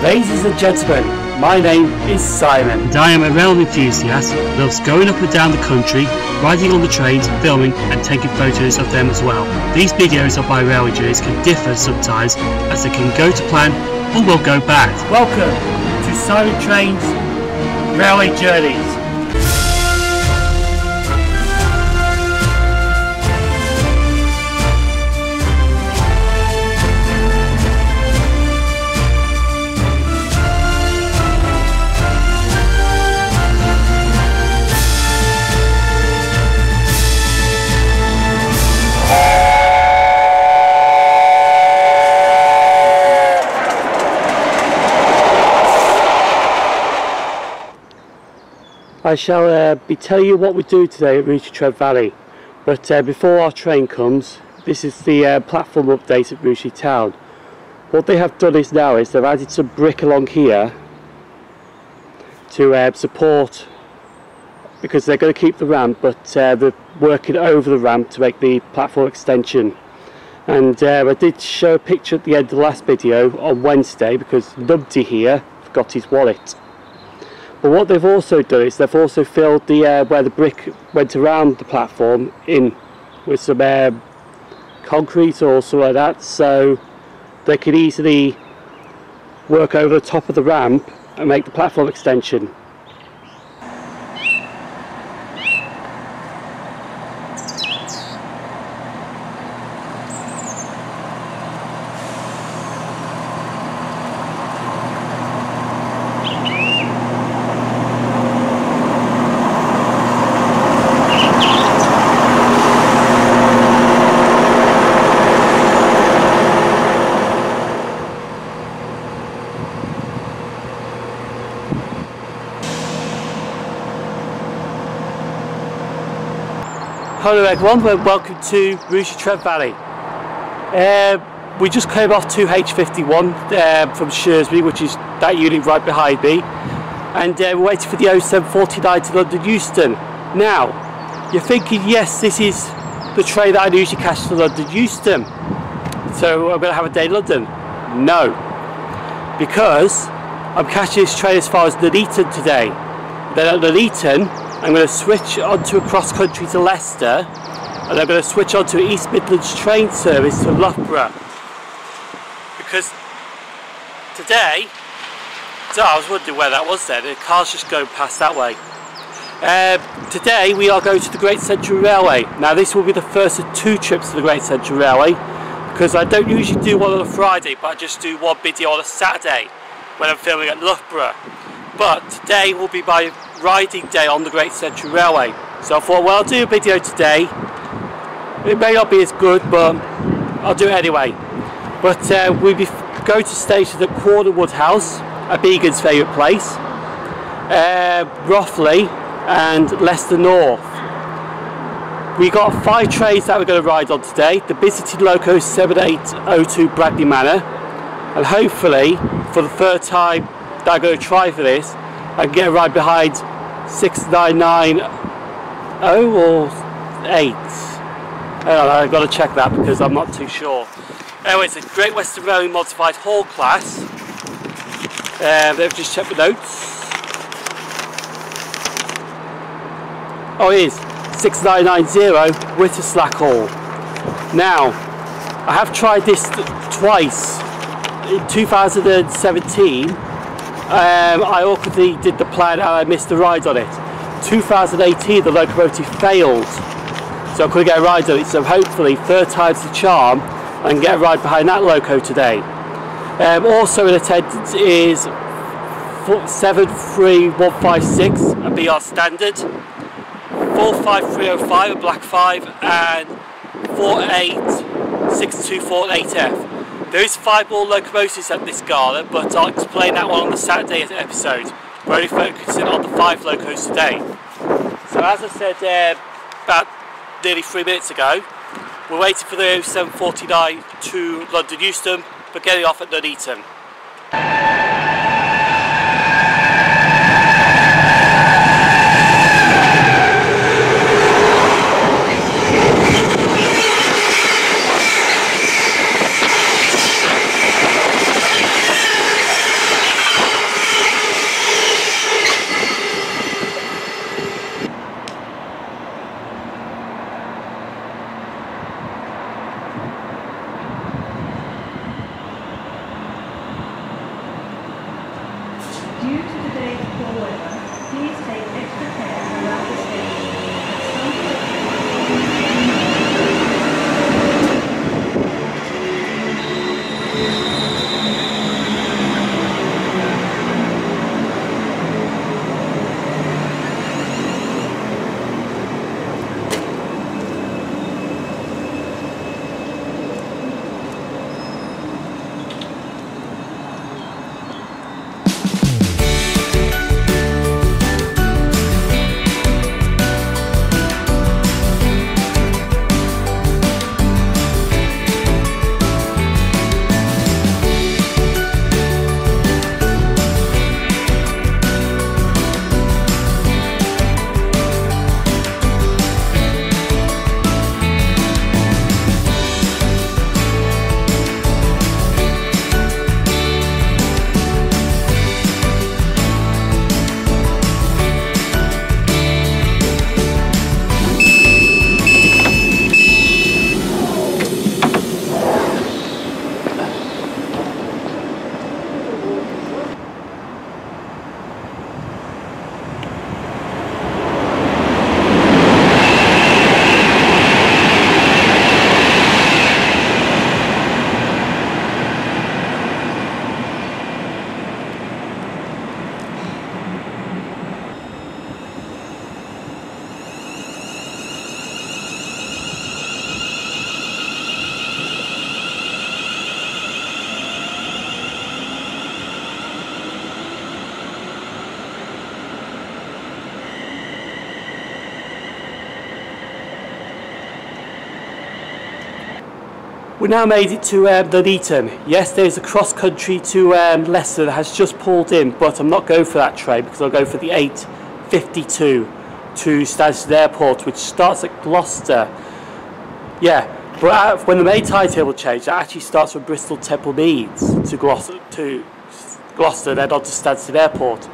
Ladies and gentlemen, my name is Simon. And I am a rail enthusiast who loves going up and down the country, riding on the trains, filming and taking photos of them as well. These videos of my railway journeys can differ sometimes, as they can go to plan or will go bad. Welcome to Simon Trains Railway Journeys. I shall be telling you what we do today at Rugeley Trent Valley, but before our train comes, this is the platform update at Rugeley Town. What they have done is they've added some brick along here to support, because they're going to keep the ramp, but they're working over the ramp to make the platform extension. And I did show a picture at the end of the last video on Wednesday, because Numpty here forgot his wallet. But what they've also done is they've also filled the where the brick went around the platform in with some concrete or something like that, so they could easily work over the top of the ramp and make the platform extension. Hello everyone, welcome to Rugeley Trent Valley. We just came off 2H51 from Shrewsbury, which is that unit right behind me, and we're waiting for the 0749 to London Euston. Now, you're thinking, yes, this is the train that I usually catch to London Euston, so I'm going to have a day in London. No, because I'm catching this train as far as Nuneaton today. Then at Nuneaton, I'm going to switch onto a cross-country to Leicester, and I'm going to switch onto an East Midlands train service to Loughborough. Because today, so I was wondering where that was then, the car's just going past that way. Today we are going to the Great Central Railway. Now this will be the first of 2 trips to the Great Central Railway, because I don't usually do one on a Friday, but I just do one video on a Saturday when I'm filming at Loughborough. But today will be my riding day on the Great Central Railway, so I thought, well, I'll do a video today. It may not be as good, but I'll do it anyway. But we'll be going to stations at Quorn Woodhouse, a vegan's favourite place, Rothley and Leicester North. We got 5 trains that we're going to ride on today. The visiting loco 7802 Bradley Manor, and hopefully for the 3rd time that I'm going to try for this, I can get a ride behind 6990 or 8. I don't know, I've got to check that because I'm not too sure. Anyway, it's a Great Western Railway Modified Hall class. They've just checked the notes. Oh, it is 6990 Witherslack Hall. Now, I have tried this twice. In 2017, I awkwardly did the plan and I missed the ride on it. 2018 the locomotive failed, so I couldn't get a ride on it, so hopefully 3rd time's the charm and get a ride behind that loco today. Also in attendance is 73156 a BR Standard, 45305 a Black 5 and 48624 8F. There is 5 more locomotives at this gala, but I'll explain that one on the Saturday episode. We're only focusing on the 5 locos today. So as I said about nearly 3 minutes ago, we're waiting for the 0749 to London Euston, but getting off at Nuneaton. We now made it to Nuneaton. Yes, there's a cross-country to Leicester that has just pulled in, but I'm not going for that train because I'll go for the 8:52 to Stansted Airport, which starts at Gloucester. Yeah, but when the main timetable changed, it actually starts from Bristol Temple Meads to Gloucester, then on to Stansted Airport.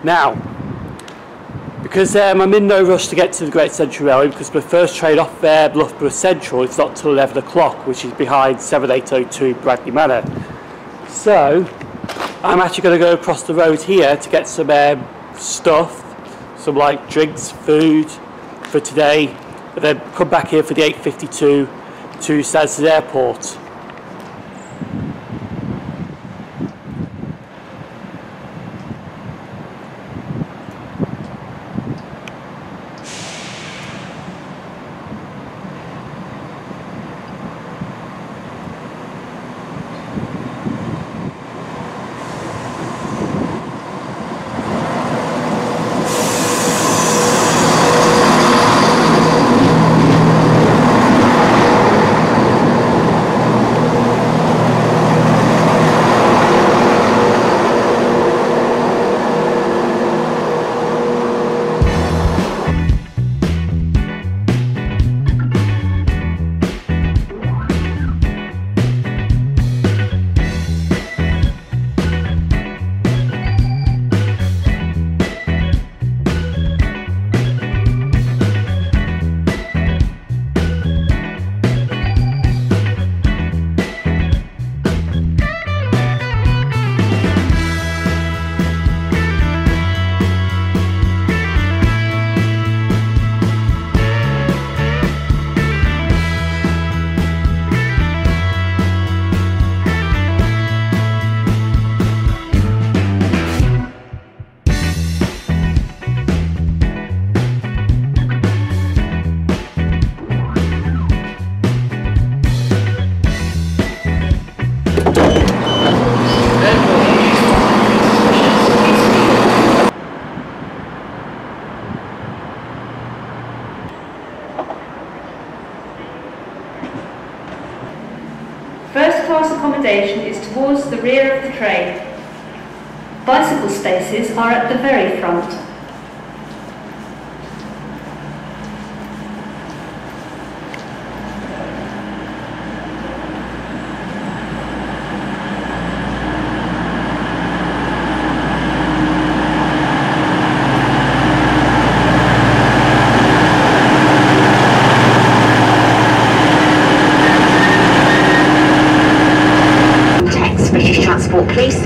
Now, because I'm in no rush to get to the Great Central Railway, because my first train off Loughborough Central is not till 11 o'clock, which is behind 7802 Bradley Manor. So I'm actually going to go across the road here to get some stuff, some like drinks, food for today, and then come back here for the 8:52 to Stansted Airport. First class accommodation is towards the rear of the train. Bicycle spaces are at the very front. Police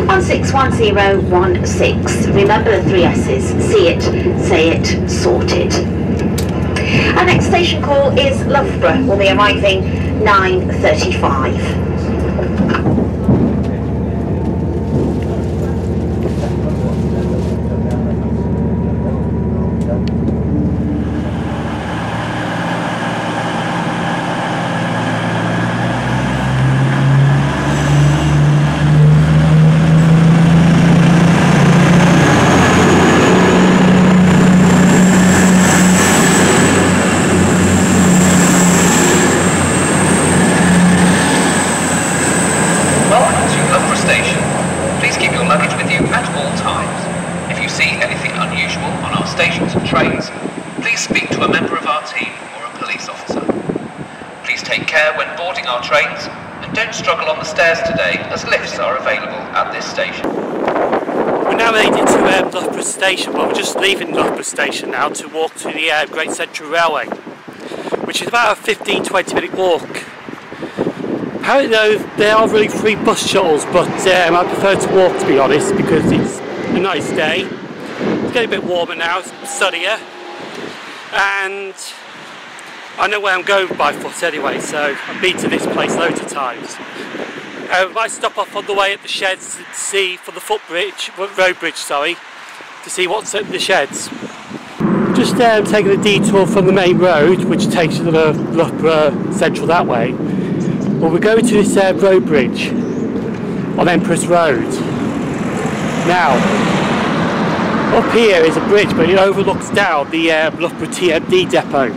on 61016. Remember the 3 S's. See it, say it, sort it. Our next station call is Loughborough. We'll be arriving 9:35. And don't struggle on the stairs today, as lifts are available at this station. We're now made into Loughborough Station. Well, we're just leaving Loughborough Station now to walk to the Great Central Railway, which is about a 15-20 minute walk. Apparently though, there are really free bus shuttles, but I prefer to walk, to be honest, because it's a nice day. It's getting a bit warmer now, it's sunnier, and I know where I'm going by foot anyway, so I've been to this place loads of times. We might stop off on the way at the sheds to see, for the road bridge, sorry, to see what's at the sheds. Just taking a detour from the main road, which takes you to the Loughborough Central that way. Well, we're going to this road bridge on Empress Road. Now, up here is a bridge, but it overlooks down the Loughborough TMD depot.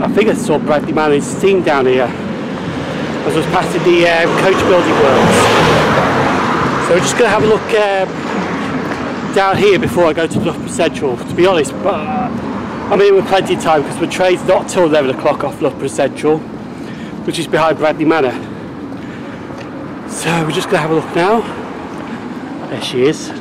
I think I saw Bradley Manor's steam down here as I was passing the coach building works. So we're just going to have a look down here before I go to Loughborough Central. To be honest, I'm here with plenty of time because the train's not till 11 o'clock off Loughborough Central, which is behind Bradley Manor. So we're just going to have a look now. There she is.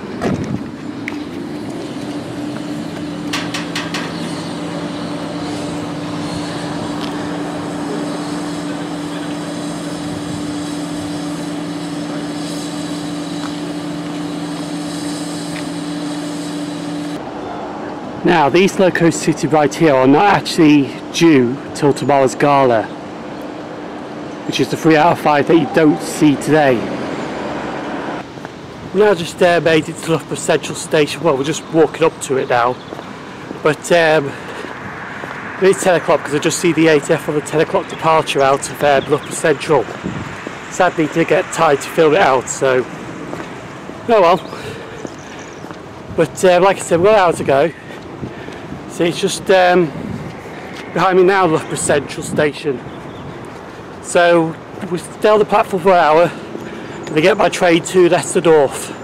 Now these locos sitting right here are not actually due till tomorrow's Gala, which is the 3 out of 5 that you don't see today. We're now just made it to Loughborough Central Station. Well, we're just walking up to it now, but it is 10 o'clock because I just see the 8F on the 10 o'clock departure out of Loughborough Central. Sadly didn't get time to film it out, so oh well. But like I said, we've got an hour to go. See, it's just behind me now, Loughborough Central Station. So we stay on the platform for an hour and I get my train to Leicester North.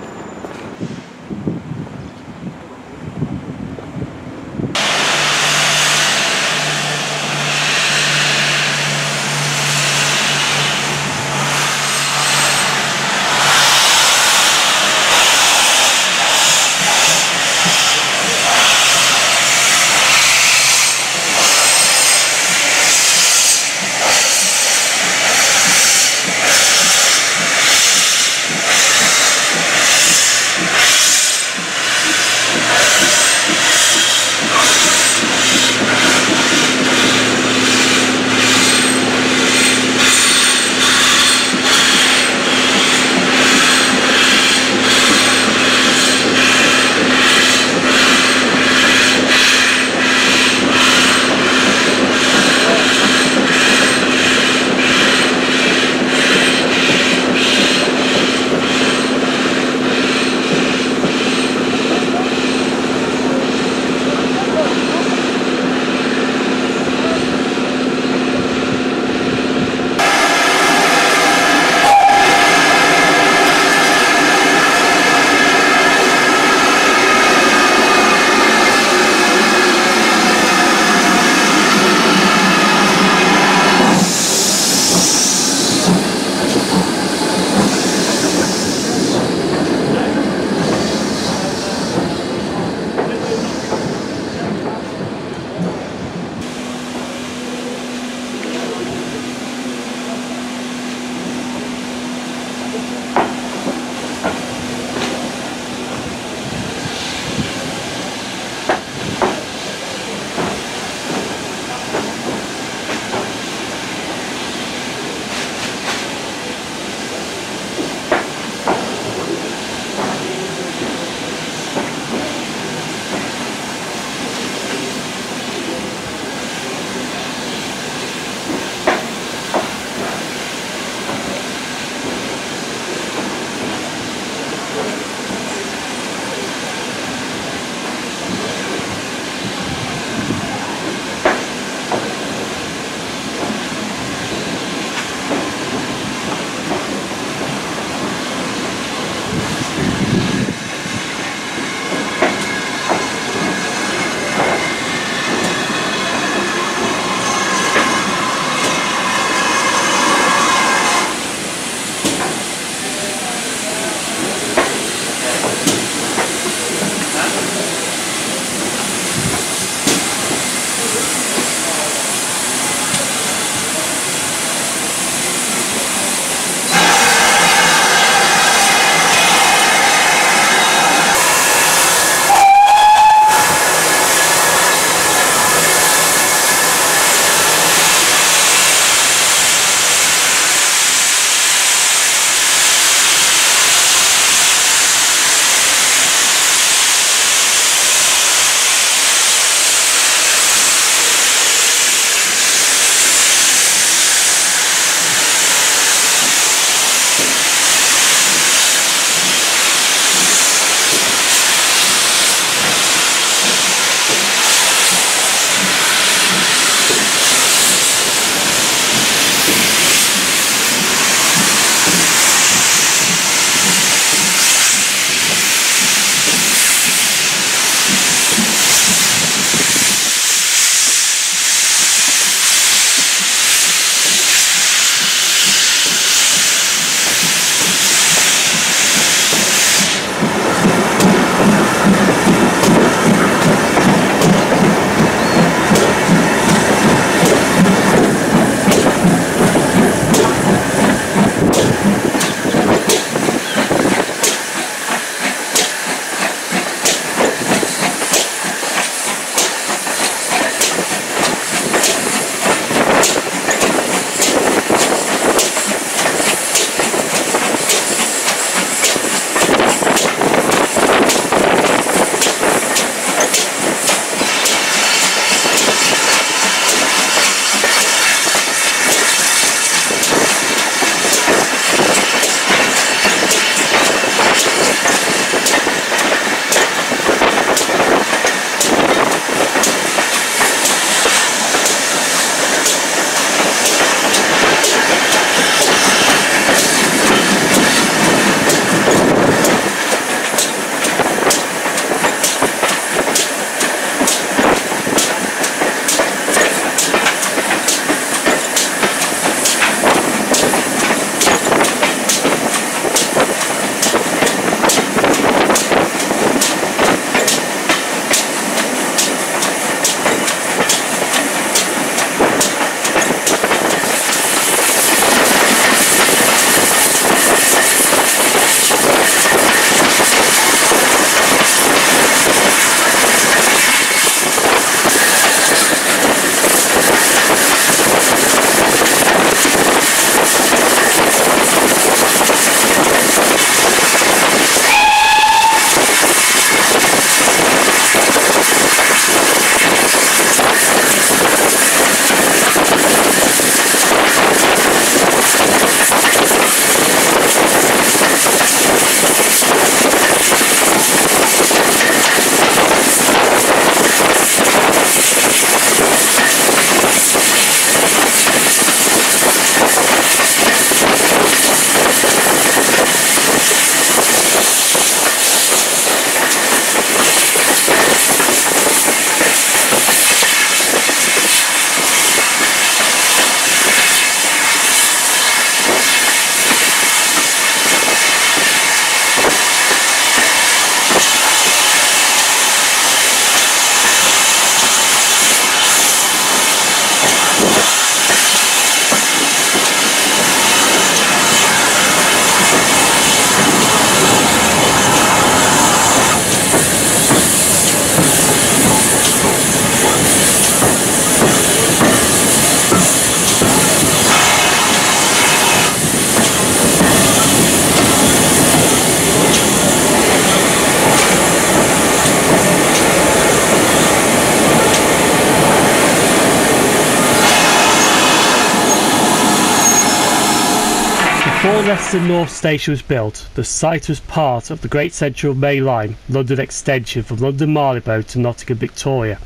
Before Leicester North Station was built, the site was part of the Great Central Main Line London extension from London Marylebone to Nottingham Victoria,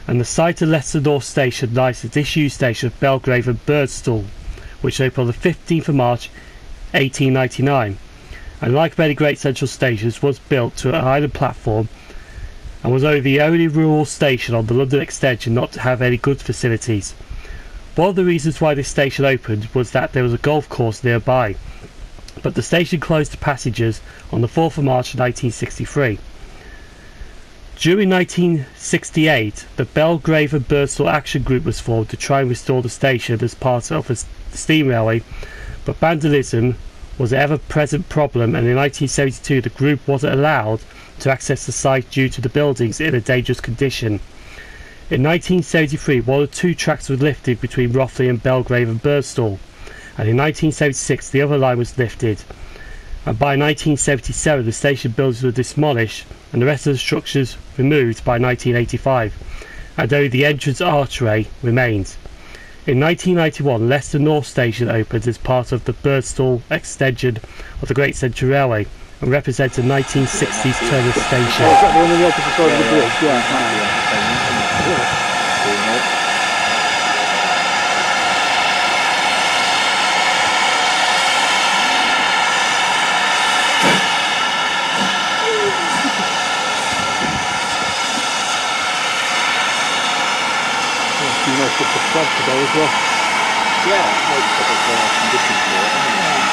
and the site of Leicester North Station lies at the disused station of Belgrave and Birdsall, which opened on the 15th of March 1899, and like many Great Central stations was built to an island platform and was only the only rural station on the London extension not to have any good facilities. One of the reasons why this station opened was that there was a golf course nearby, but the station closed to passengers on the 4th of March 1963. During 1968, the Belgrave and Birdsall Action Group was formed to try and restore the station as part of the steam railway, but vandalism was an ever-present problem, and in 1972 the group wasn't allowed to access the site due to the buildings in a dangerous condition. In 1973, one or two tracks were lifted between Rothley and Belgrave and Birdsall, and in 1976 the other line was lifted, and by 1977 the station buildings were demolished and the rest of the structures removed by 1985, and only the entrance archway remained. In 1991, Leicester North Station opened as part of the Birdsall extension of the Great Central Railway and represents a 1960s terminus station. Oh, is that the one on the opposite side of the bridge? Yeah. Nice bit of flag today as well. Yeah, nice bit of conditions for it, isn't it?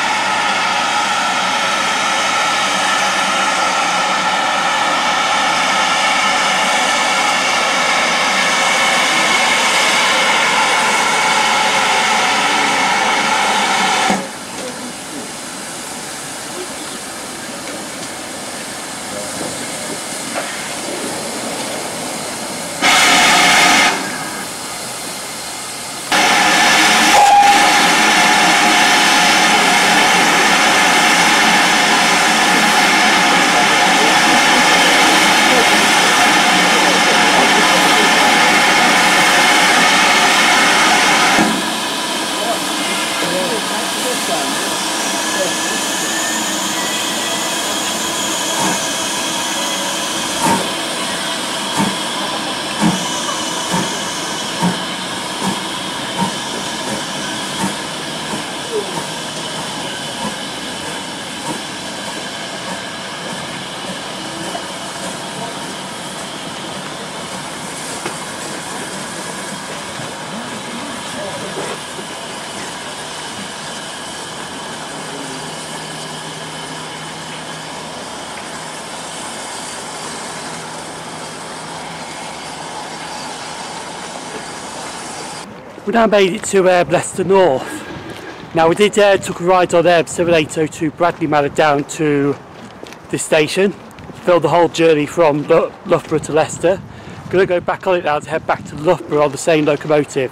We now made it to Leicester North. Now we did took a ride on 7802 Bradley Manor down to this station, filled the whole journey from Loughborough to Leicester. Going to go back on it now to head back to Loughborough on the same locomotive.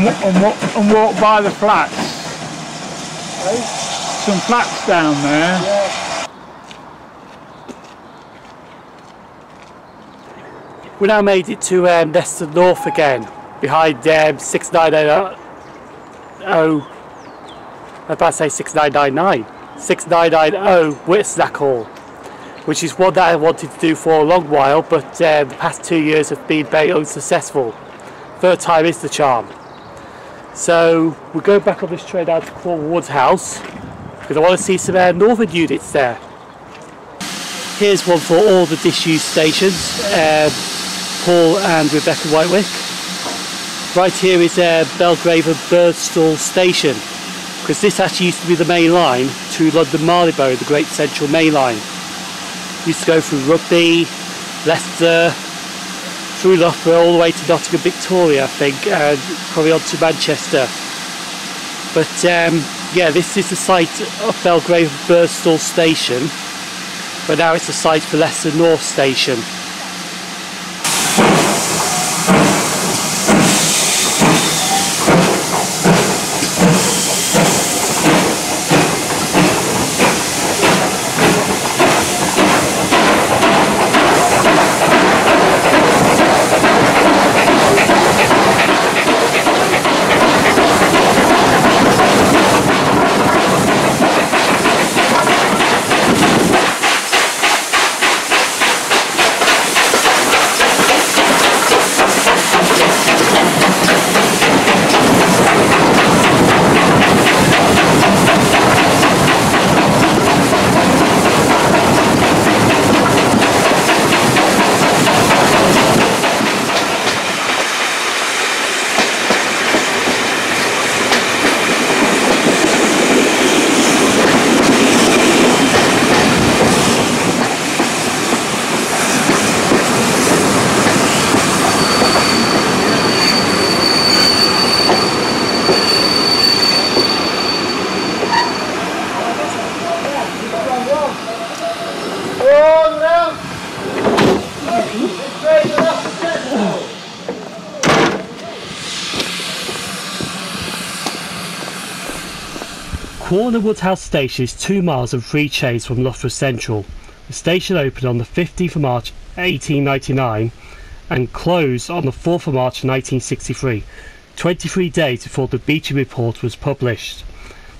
and walk by the flats. Hey? Some flats down there. Yeah. We now made it to Leicester North again, behind 6990. I'm about to say 6999. 6990 Witherslack Hall, which is one that I wanted to do for a long while, but the past 2 years have been very unsuccessful. Third time is the charm. So we're going back on this train down to Quorn Woodhouse because I want to see some northern units there. Here's one for all the disused stations, Paul and Rebecca Whitewick. Right here is Belgrave and Birdsall Station, because this actually used to be the main line to London Marylebone, the Great Central Main Line. Used to go through Rugby, Leicester, through Loughborough, all the way to Nottingham Victoria, I think, and probably on to Manchester. But yeah, this is the site of Belgrave and Birdsall Station, but now it's the site for Leicester North Station. Quorn Woodhouse Station is 2 miles and 3 chains from Loughborough Central. The station opened on the 15th of March 1899 and closed on the 4th of March 1963, 23 days before the Beeching Report was published.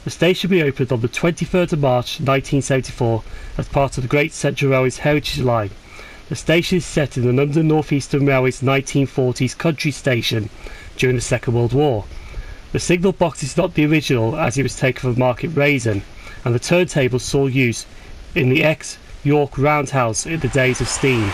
The station reopened on the 23rd of March 1974 as part of the Great Central Railway's Heritage Line. The station is set in the London North Eastern Railway's 1940s country station during the Second World War. The signal box is not the original, as it was taken from Market Raisin, and the turntable saw use in the ex-York Roundhouse in the days of steam.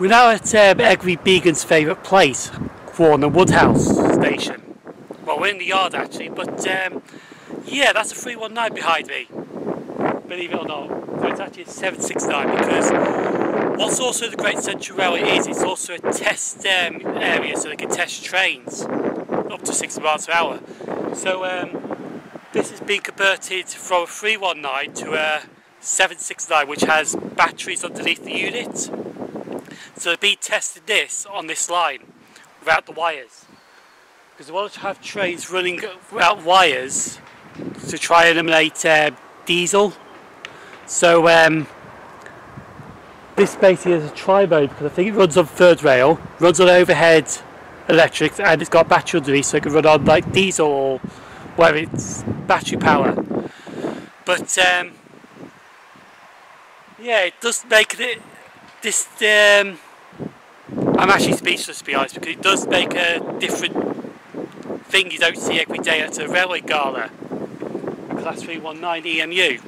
We're now at Eggery Began's favourite place, Quorn Woodhouse Station. Well, we're in the yard actually, but yeah, that's a 319 behind me, believe it or not. So it's actually a 769 because What's also the Great Central Railway is, it's also a test area, so they can test trains up to 60 miles per hour. So this has been converted from a 319 to a 769, which has batteries underneath the unit. So they've been testing this on this line without the wires, because they want to have trains running without wires to try and eliminate diesel. So this basically is a tri-mode, because I think it runs on third rail, runs on overhead electrics, and it's got battery underneath, so it can run on like diesel or whether it's battery power. But yeah, it does make it this. I'm actually speechless, to be honest, because it does make a different thing you don't see every day at a railway gala. Class 319 EMU.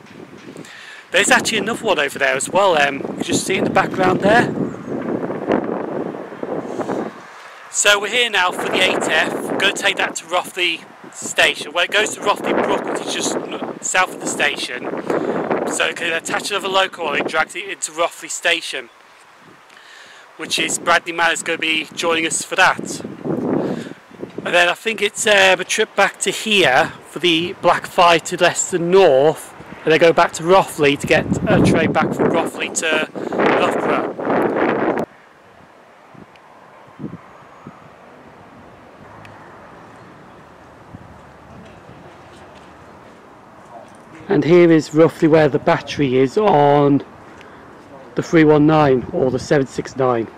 There's actually another one over there as well. You can just see it in the background there. So we're here now for the 8F. We're going to take that to Rothley Station. Well, it goes to Rothley Brook, which is just south of the station. So it can attach another local and it drags it into Rothley Station, which is Bradley Manor is going to be joining us for that. And then I think it's a trip back to here for the Blackfriars to Leicester North, and they go back to Rothley to get a train back from Rothley to Loughborough. And here is roughly where the battery is on the 319 or the 769.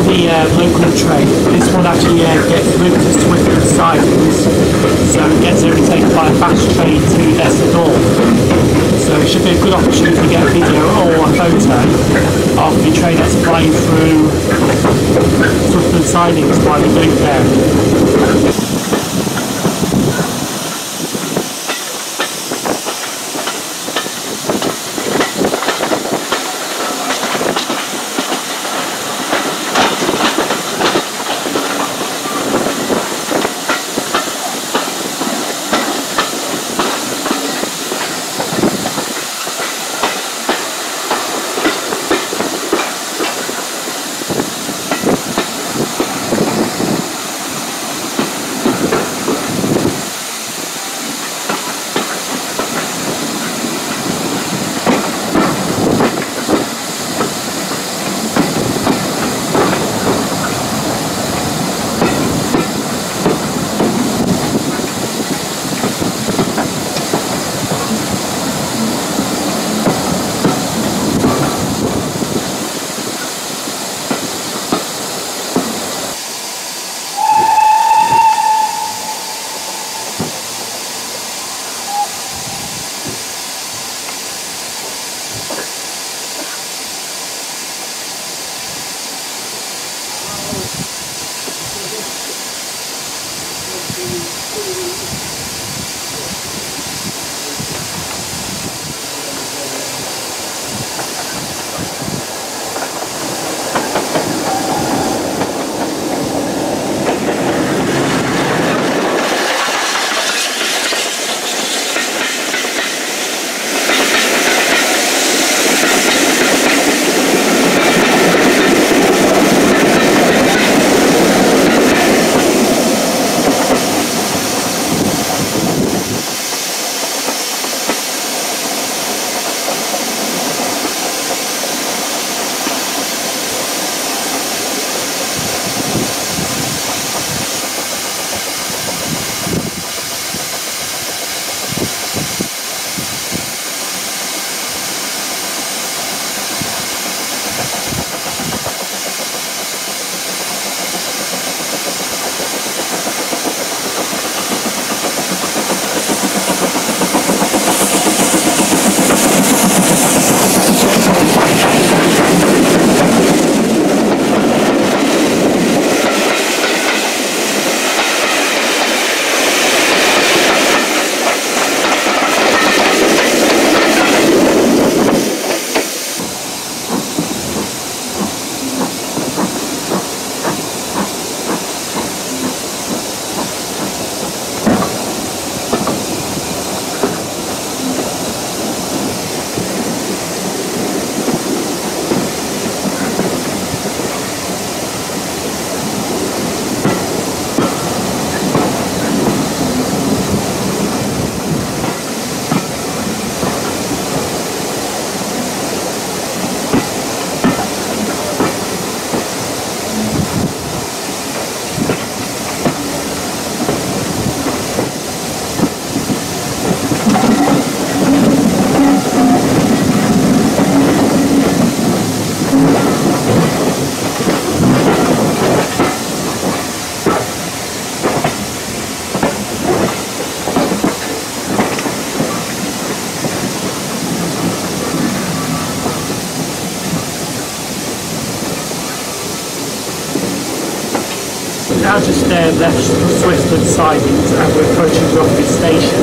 The local train, this one actually gets moved to Witherslack sidings, so it gets overtaken by a fast train to Leicester North. So it should be a good opportunity to get a video or a photo of the train that's flying through Witherslack sidings while we move there. now just left Swiftland sidings and we're approaching Rothley Station.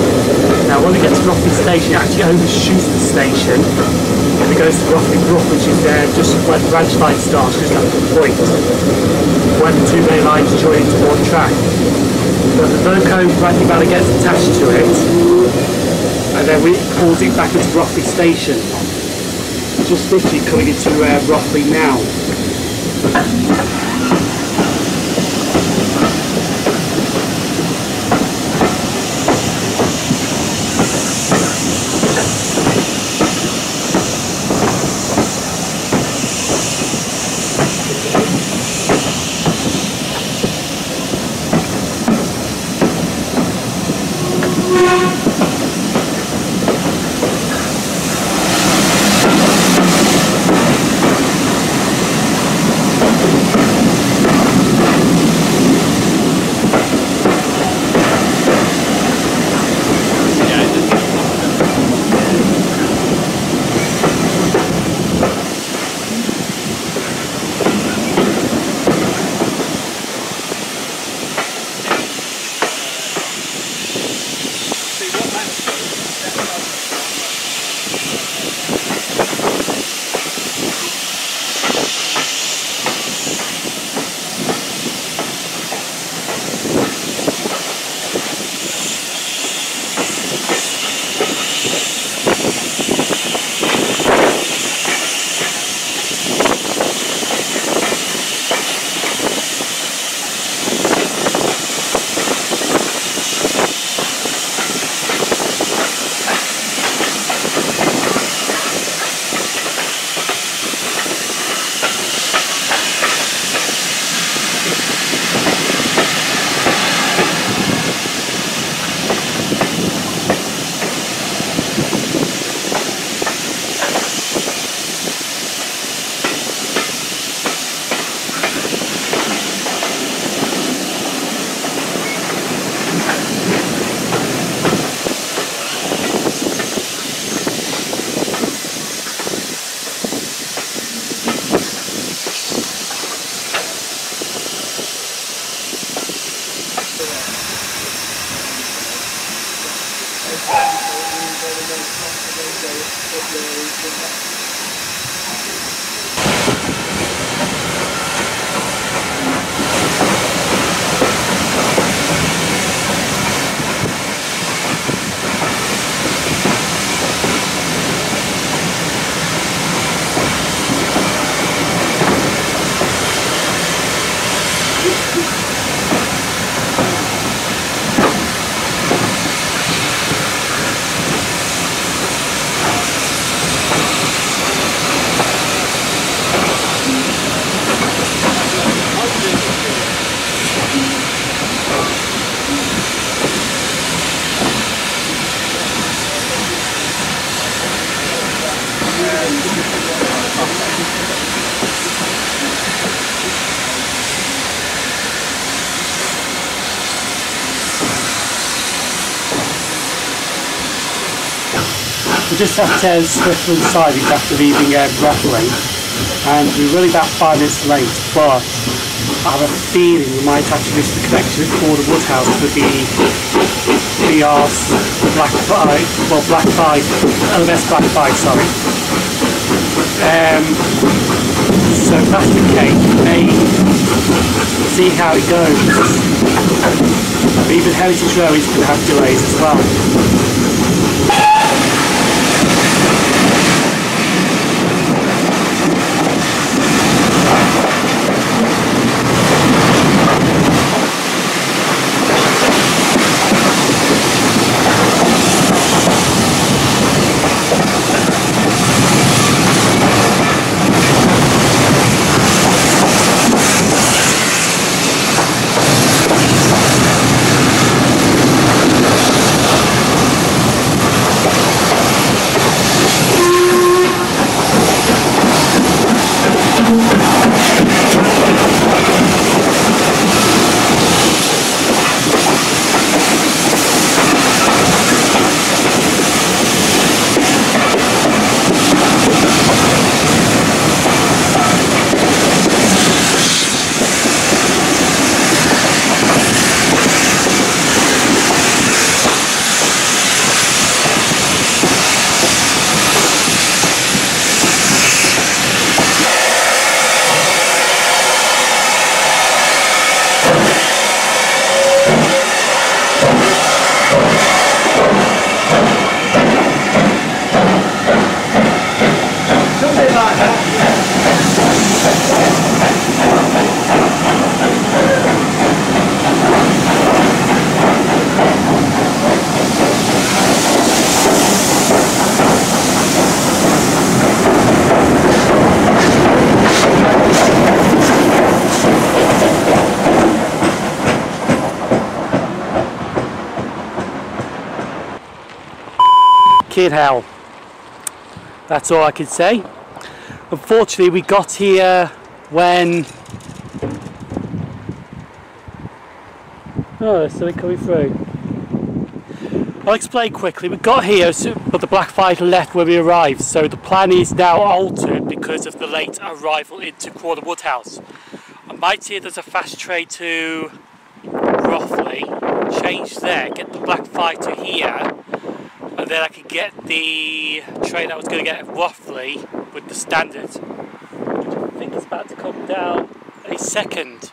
Now when we get to Rothley Station, it actually overshoots the station and it goes to Rothley Brook, which is just where the branch line starts, just after the point where the two main lines join into one track. But the loco Bradley Manor gets attached to it and then we pulls it back into Rothley Station. Just literally coming into Rothley now. Just at Swiftland sidings after leaving Rothley, and we're really about 5 minutes late, but I have a feeling we might actually miss the connection at Quorn Woodhouse with the BR's Black 5, well Black 5, LMS Black 5, sorry. So if that's the case, we may see how it goes. But even Heritage Row is going to have delays as well. fucking hell. That's all I can say. Unfortunately, we got here when... Oh, there's something coming through. I'll explain quickly. We got here, but the black fighter left when we arrived, so the plan is now altered because of the late arrival into Quorn Woodhouse. I might see there's a fast train to Rothley, change there, get the black fighter here, and then I can get the train I was going to get at Rothley with the standard, which I think is about to come down a second,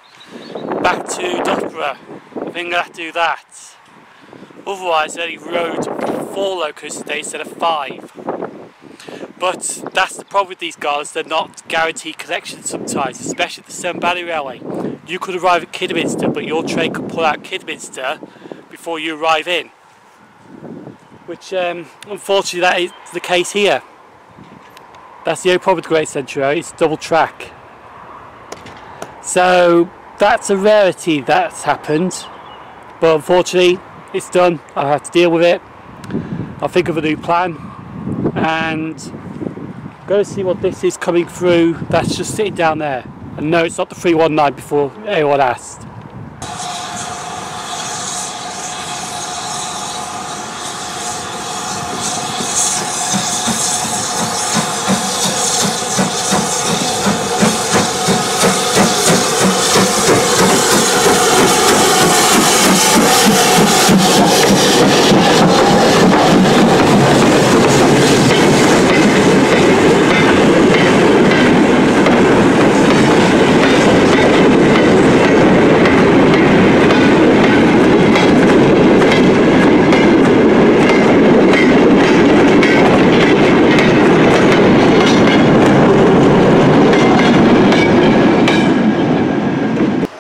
back to Loughborough. I think I'm going to have to do that. Otherwise, I only rode 4 locos today instead of 5. But that's the problem with these galas, they're not guaranteed connections sometimes, especially the Severn Valley Railway. You could arrive at Kidderminster, but your train could pull out Kidderminster before you arrive in. Which, unfortunately, that is the case here. That's the only problem with the Great Central Railway, it's double track. So, that's a rarity that's happened. But unfortunately, it's done. I'll have to deal with it. I'll think of a new plan and go see what this is coming through. That's just sitting down there. And no, it's not the 319 before anyone asked.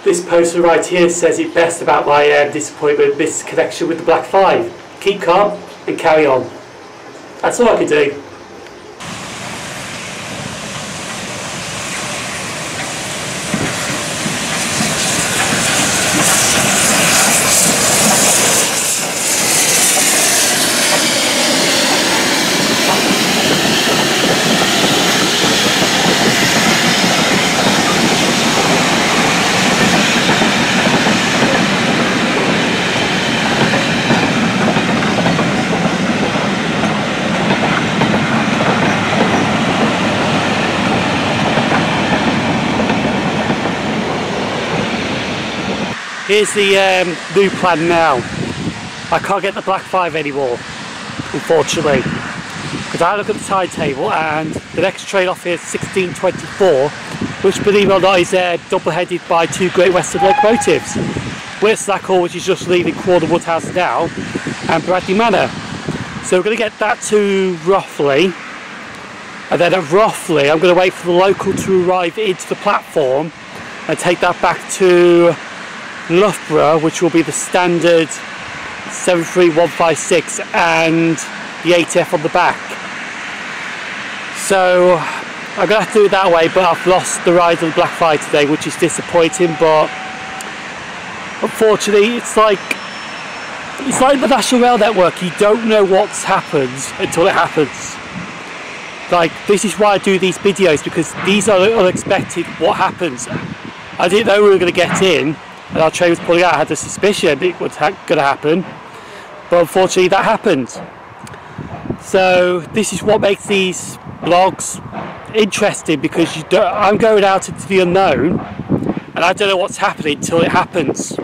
This poster right here says it best about my disappointment, misconnection with the Black 5. Keep calm and carry on. That's all I can do. Here's the new plan now. I can't get the Black 5 anymore, unfortunately, because I look at the timetable and the next train off here is 16:24, which, believe it or not, is double-headed by 2 Great Western locomotives. Witherslack Hall, which is just leaving Quorn Woodhouse now, and Bradley Manor. So we're going to get that to Rothley, and then at Rothley I'm going to wait for the local to arrive into the platform and take that back to Loughborough, which will be the standard 73156 and the 8F on the back. So I'm going to have to do it that way, but I've lost the ride on the Black 5 today, which is disappointing. But unfortunately, it's like the National Rail Network, you don't know what's happened until it happens. Like, this is why I do these videos, because these are unexpected. What happens? I didn't know we were going to get in and our train was pulling out. I had a suspicion it was going to happen, but unfortunately that happened. So this is what makes these vlogs interesting, because I'm going out into the unknown and I don't know what's happening until it happens.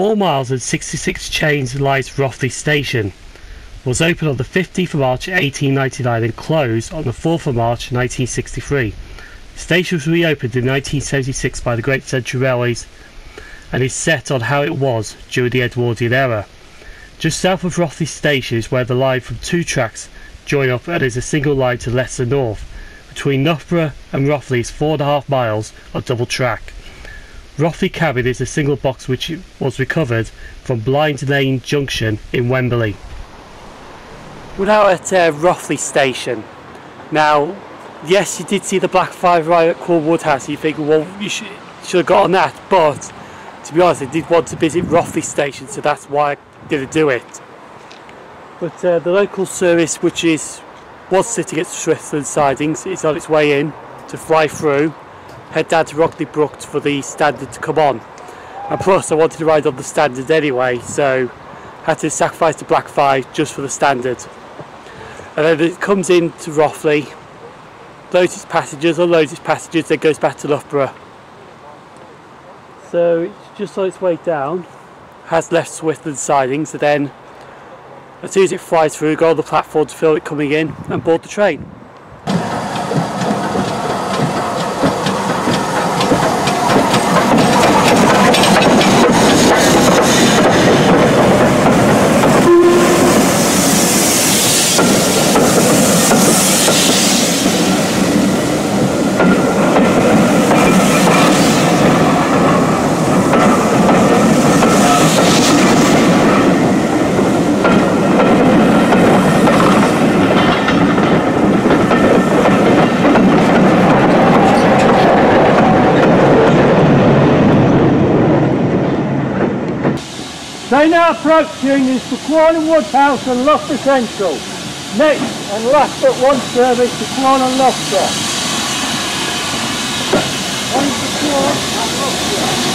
4 miles and 66 chains lies Rothley Station. Was opened on the 15th of March 1899 and closed on the 4th of March 1963. The station was reopened in 1976 by the Great Central Railways and is set on how it was during the Edwardian era. Just south of Rothley Station is where the line from 2 tracks join up and is a single line to Leicester North. Between Loughborough and Rothley is 4.5 miles of double track. Rothley Cabin is a single box which was recovered from Blind Lane Junction in Wembley. We're now at Rothley Station. Now, yes, you did see the Black 5 right at Quorn Woodhouse, you think, well, you should have got on that, but to be honest, I did want to visit Rothley Station, so that's why I didn't do it. But the local service, which was sitting at Swiftland sidings, is on its way in to fly through, head down to Rugeley Brook for the Standard to come on. And plus I wanted to ride on the Standard anyway, so had to sacrifice the Black 5 just for the Standard. And then it comes in to Rothley, loads its passengers, unloads its passengers, then goes back to Loughborough. So it's just on its way down, has left Swiftland sidings, so then as soon as it flies through, go on the platform to feel it coming in and board the train. They now approaching is the Quorn Woodhouse and Loughborough Central. Next and last but one service to Quorn and Leicester. One to Quorn and Leicester.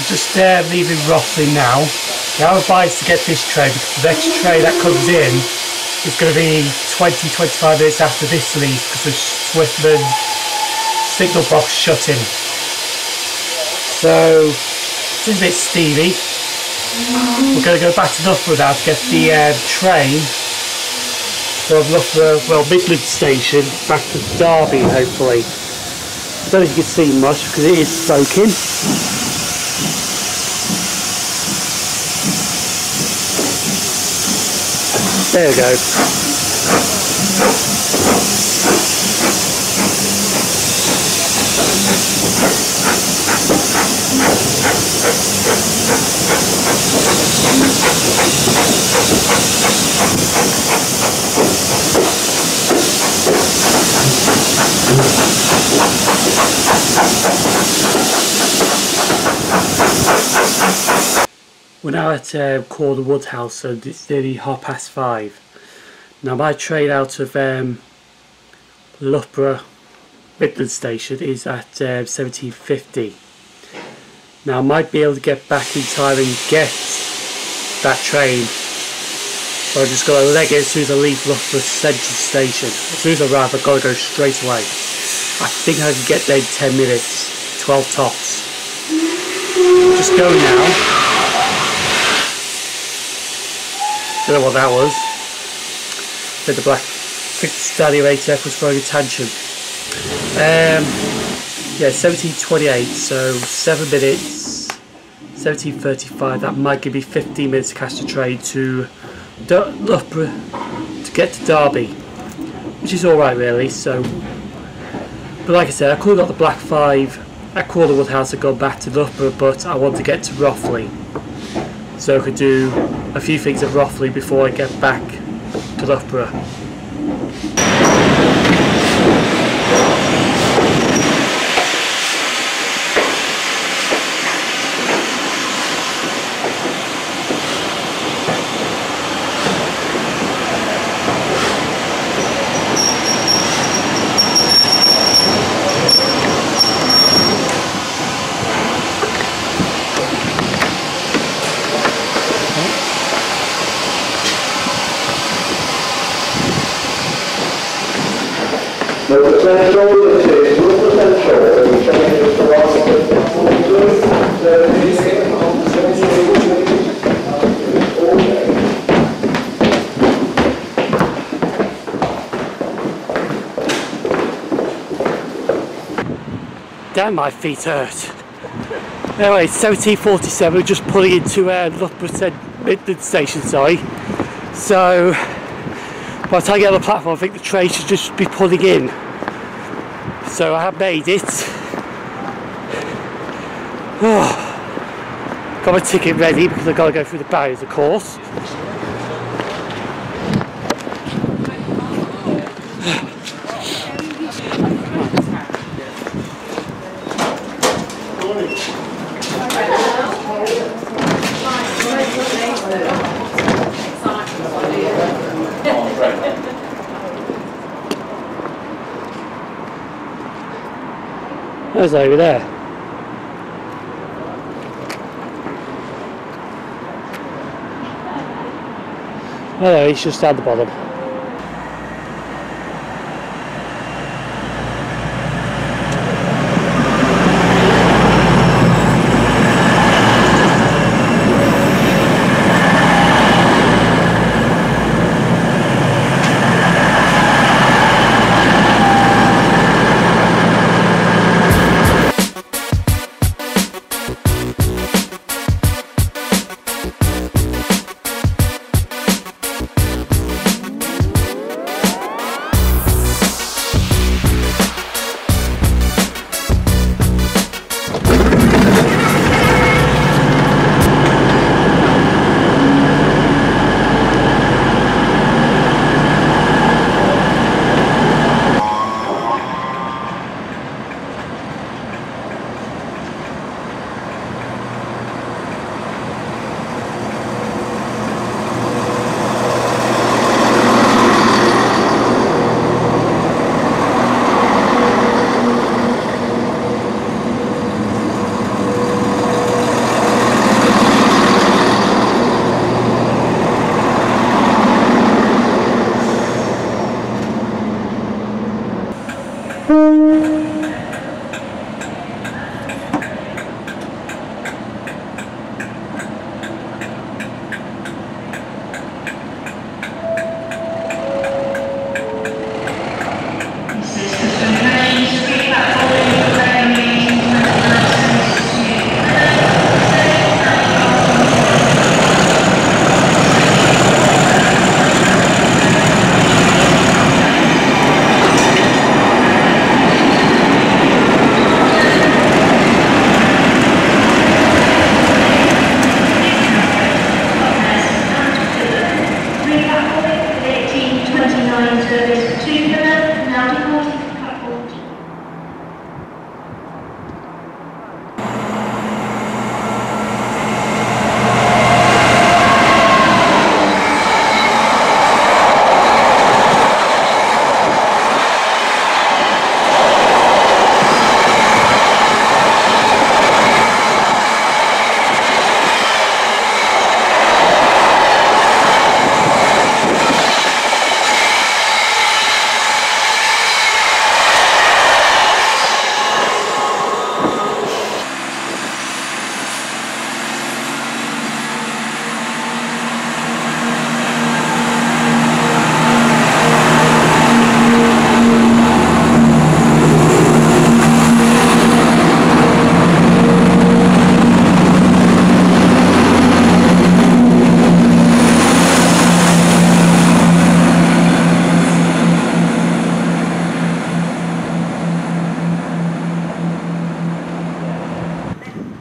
Just leaving Rothley now. Now I'm advised to get this train because the next train that comes in is going to be 20-25 minutes after this leaves because the Swiftland signal box shut in. So it's a bit steamy. We're going to go back to Loughborough now to get the train from Loughborough, well, Midland Station back to Derby hopefully. I don't know if you can see much because it is soaking. There we go. We're now at Quorn Woodhouse and it's nearly 5:30. Now my train out of Loughborough Midland Station is at 17:50. Now I might be able to get back in time and get that train. So I'm just going to leg it as soon as I leave Loughborough Central Station. As soon as I arrive I've got to go straight away. I think I can get there in 10 minutes, 12 tops. Just go now. Don't know what that was. Said the black Stanley ATF was throwing a tantrum. Yeah, 17:28, so 7 minutes. 17:35. That might give me 15 minutes to catch the train to Loughborough to get to Derby, which is all right really. So, but like I said, I could have got the Black 5 at Quorn Woodhouse and gone back to Loughborough, but I want to get to Rothley, so I could do a few things at Rothley before I get back to Loughborough. Loughborough Central, this is Loughborough Central, the train is for Damn, my feet hurt. Anyway, it's 17:47, we're just pulling into Loughborough Midland Station, sorry. So, by the time I get on the platform, I think the train should just be pulling in. So I have made it. Oh. Got my ticket ready because I've got to go through the barriers, of course. There's over there. Hello, he's just down the bottom.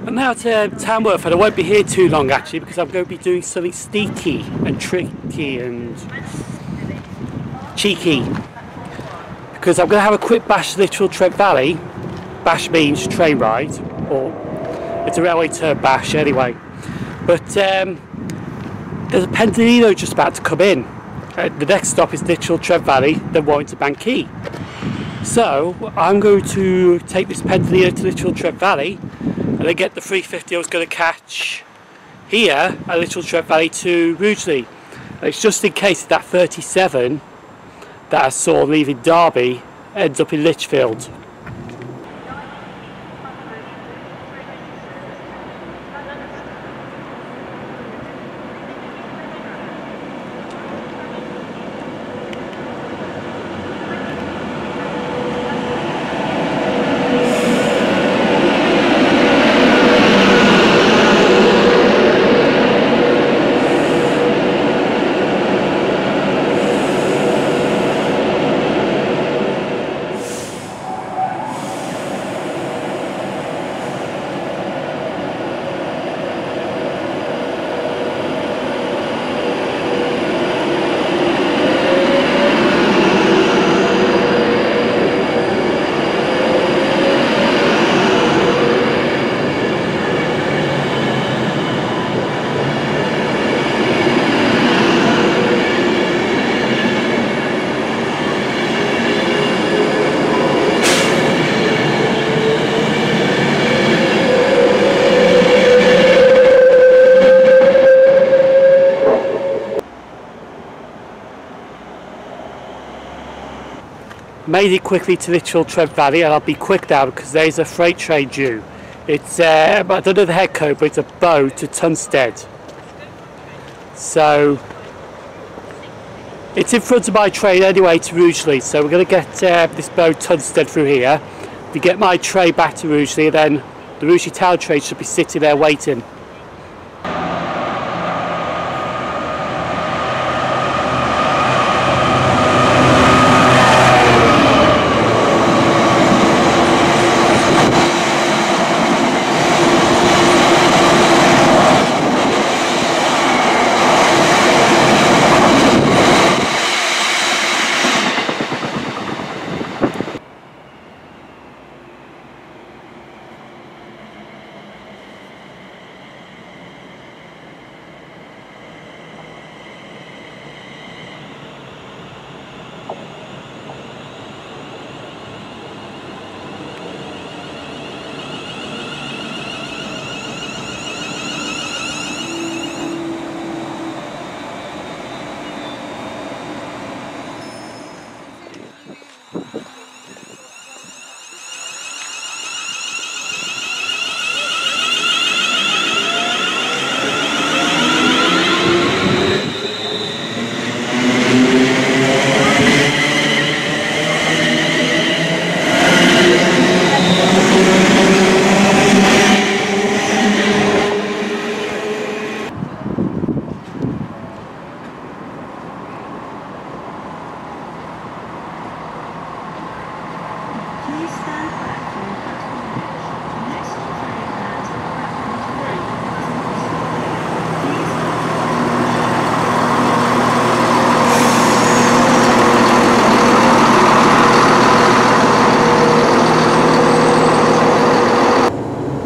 Now to Tamworth, and I won't be here too long actually because I'm going to be doing something sneaky and tricky and cheeky, because I'm going to have a quick bash to Rugeley Trent Valley. Bash means train ride, or it's a railway term, bash anyway, but there's a Pendolino just about to come in. The next stop is Rugeley Trent Valley, then Warrington Bank Quay. So I'm going to take this Pendolino to Rugeley Trent Valley and then get the 350 I was going to catch here at Rugeley Trent Valley to Rugeley. And it's just in case that 37 that I saw leaving Derby ends up in Lichfield. made it quickly to Rugeley Trent Valley, and I'll be quick now because there's a freight train due. It's, I don't know the head code, but it's a bow to Stansted. So, it's in front of my train anyway to Rugeley, so we're going to get this bow Stansted through here. To get my train back to Rugeley, and then the Rugeley Town train should be sitting there waiting.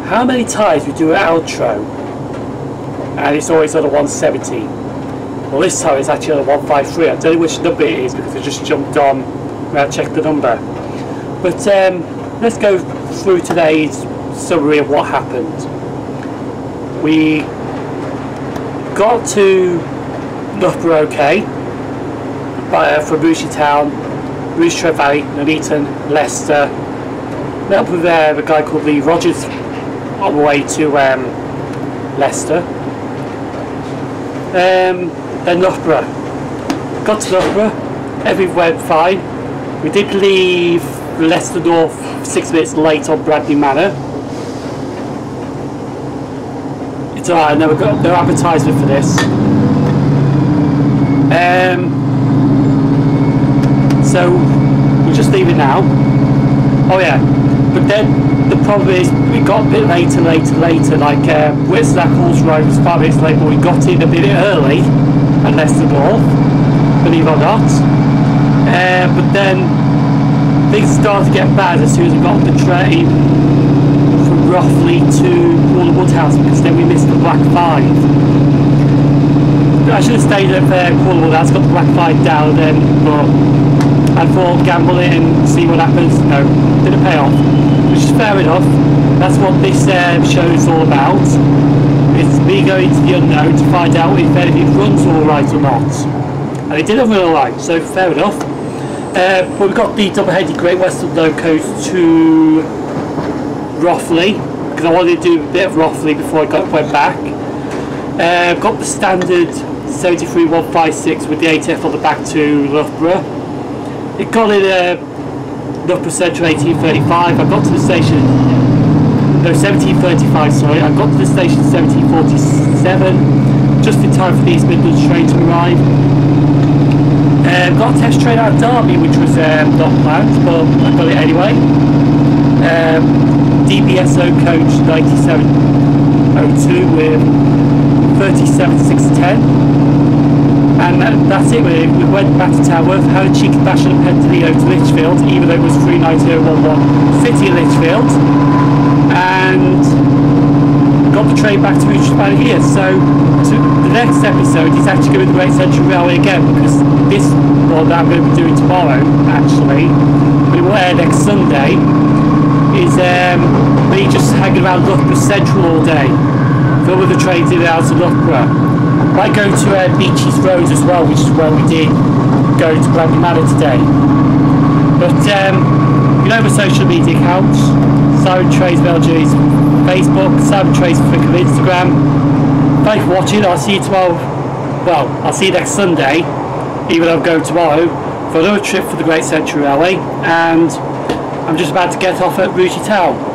How many times we do an outro and it's always on a 170? Well, this time it's actually on a 153. I don't know which number it is because I just jumped on and I checked the number. But let's go through today's summary of what happened. We got to Loughborough okay, from Rugeley Town, Rugeley Trent Valley, Nuneaton, Leicester. Met up with a guy called Lee Rogers on the way to Leicester. Then Loughborough. Got to Loughborough, everything went fine. We did leave Leicester North 6 minutes late on Bradley Manor. It's alright, I never got no advertisement for this. So we'll just leave it now. Oh yeah, but then the problem is we got a bit later, like Witherslack Hall's road was 5 minutes late, but we got in a bit early at Leicester North, believe it or not. But then things started to get bad as soon as we got on the train from Rothley to Quorn Woodhouse, because then we missed the Black 5. I should have stayed at Quorn Woodhouse, got the Black 5 down then, but I thought gamble it and see what happens. No, didn't pay off, which is fair enough. That's what this show is all about. It's me going to the unknown to find out if anything runs alright or not. And it didn't run alright, so fair enough. But we got the double-headed Great Western locos to Rothley, because I wanted to do a bit of Rothley before I went back. Got the standard 73156 with the 8F on the back to Loughborough. It got in Loughborough Central 1835. I got to the station, no, 1735, sorry. I got to the station 1747, just in time for the East Midlands train to arrive. Got a test train out of Derby, which was not planned, but I got it anyway. DBSO coach 9702 with 37,610. And that's it really. We went back to Tamworth, had a cheeky bash and a Pentalino to Lichfield, even though it was 39011 City of Lichfield, and got the train back to Rugeley Town here. So the next episode is actually going to be the Great Central Railway again, because this one that I'm going to be doing tomorrow, actually, but it will air next Sunday, is me just hanging around Loughborough Central all day, filming the trains in and out of Loughborough. Might go to Beaches Road as well, which is where we did go to Bradley Manor today. But you know, the social media accounts, Simon Trains LG's Facebook, Simon Trains Flick of Instagram. Thanks for watching. I'll see you tomorrow. Well, I'll see you next Sunday, even though I'm going tomorrow, for another trip for the Great Central Railway, and I'm just about to get off at Rugeley Town.